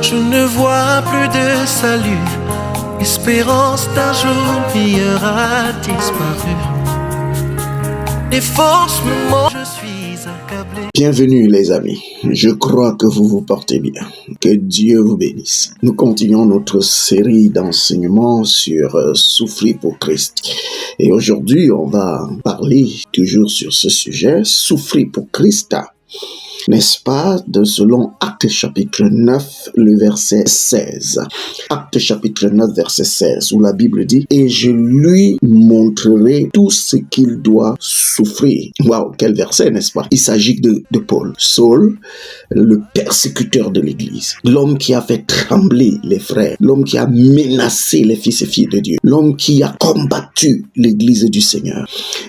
Je ne vois plus de salut. L'espérance d'un jour meilleur a disparu. Les forces me manquent, je suis accablé. Bienvenue les amis, je crois que vous vous portez bien, que Dieu vous bénisse. Nous continuons notre série d'enseignements sur souffrir pour Christ. Et aujourd'hui, on va parler toujours sur ce sujet, souffrir pour Christ. N'est-ce pas, selon Actes chapitre 9, le verset 16. Actes chapitre 9, verset 16, où la Bible dit « Et je lui montrerai tout ce qu'il doit souffrir ». Waouh, quel verset, n'est-ce pas? Il s'agit de Paul. Saul, le persécuteur de l'Église, l'homme qui a fait trembler les frères, l'homme qui a menacé les fils et filles de Dieu, l'homme qui a combattu l'Église du Seigneur.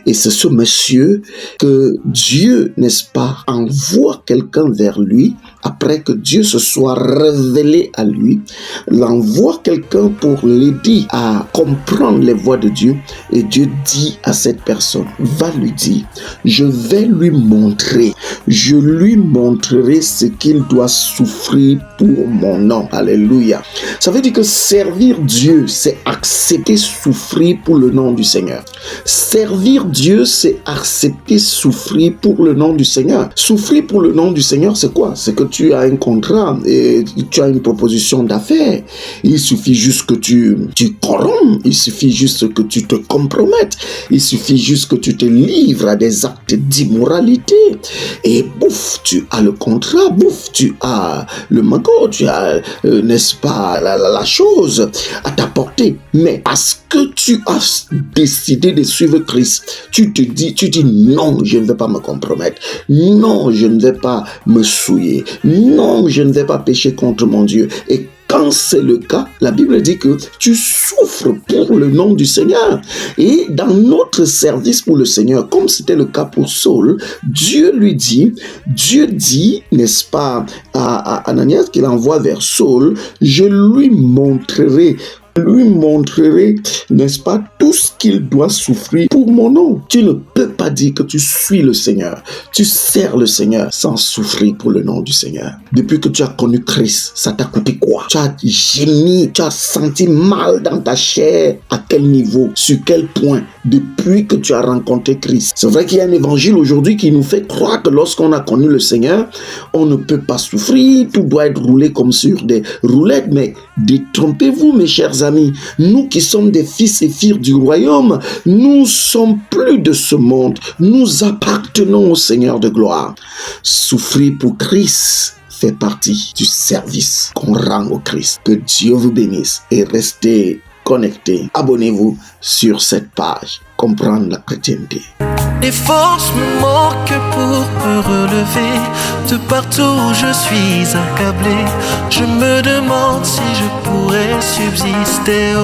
Et c'est ce monsieur que Dieu, n'est-ce pas, envoie quelqu'un vers lui, après que Dieu se soit révélé à lui, l'envoie quelqu'un pour l'aider à comprendre les voies de Dieu, et Dieu dit à cette personne, va lui dire, je vais lui montrer, je lui montrerai ce qu'il doit souffrir pour mon nom. Alléluia. Ça veut dire que servir Dieu, c'est accepter souffrir pour le nom du Seigneur. Servir Dieu, c'est accepter souffrir pour le nom du Seigneur. Souffrir pour le nom du Seigneur, c'est quoi? C'est que tu as un contrat et tu as une proposition d'affaires. Il suffit juste que tu corrompes, il suffit juste que tu te compromettes, il suffit juste que tu te livres à des actes d'immoralité. Et bouf, tu as le contrat, bouf, tu as le magot, tu as, n'est-ce pas, la chose à t'apporter. Mais parce que tu as décidé de suivre Christ, tu dis non, je ne vais pas me compromettre. Non, je ne vais pas me souiller. Non, je ne vais pas pécher contre mon Dieu. Et quand c'est le cas, la Bible dit que tu souffres pour le nom du Seigneur. Et dans notre service pour le Seigneur, comme c'était le cas pour Saul, Dieu dit, n'est-ce pas, à Ananias qu'il envoie vers Saul, je lui montrerai, n'est-ce pas, tout ce qu'il doit souffrir pour mon nom. Tu ne peux pas dire que tu suis le Seigneur, tu sers le Seigneur sans souffrir pour le nom du Seigneur. Depuis que tu as connu Christ, ça t'a coûté quoi? Tu as gémi, tu as senti mal dans ta chair. À quel niveau? Sur quel point? Depuis que tu as rencontré Christ. C'est vrai qu'il y a un évangile aujourd'hui qui nous fait croire que lorsqu'on a connu le Seigneur, on ne peut pas souffrir, tout doit être roulé comme sur des roulettes. Mais détrompez-vous, mes chers amis, nous qui sommes des fils et filles du royaume, nous sommes plus de ce monde, nous appartenons au Seigneur de gloire. Souffrir pour Christ fait partie du service qu'on rend au Christ. Que Dieu vous bénisse et restez connectés. Abonnez-vous sur cette page. Comprendre la chrétienté. Les forces me manquent pour me relever. De partout où je suis accablé, je me demande si je pourrais subsister.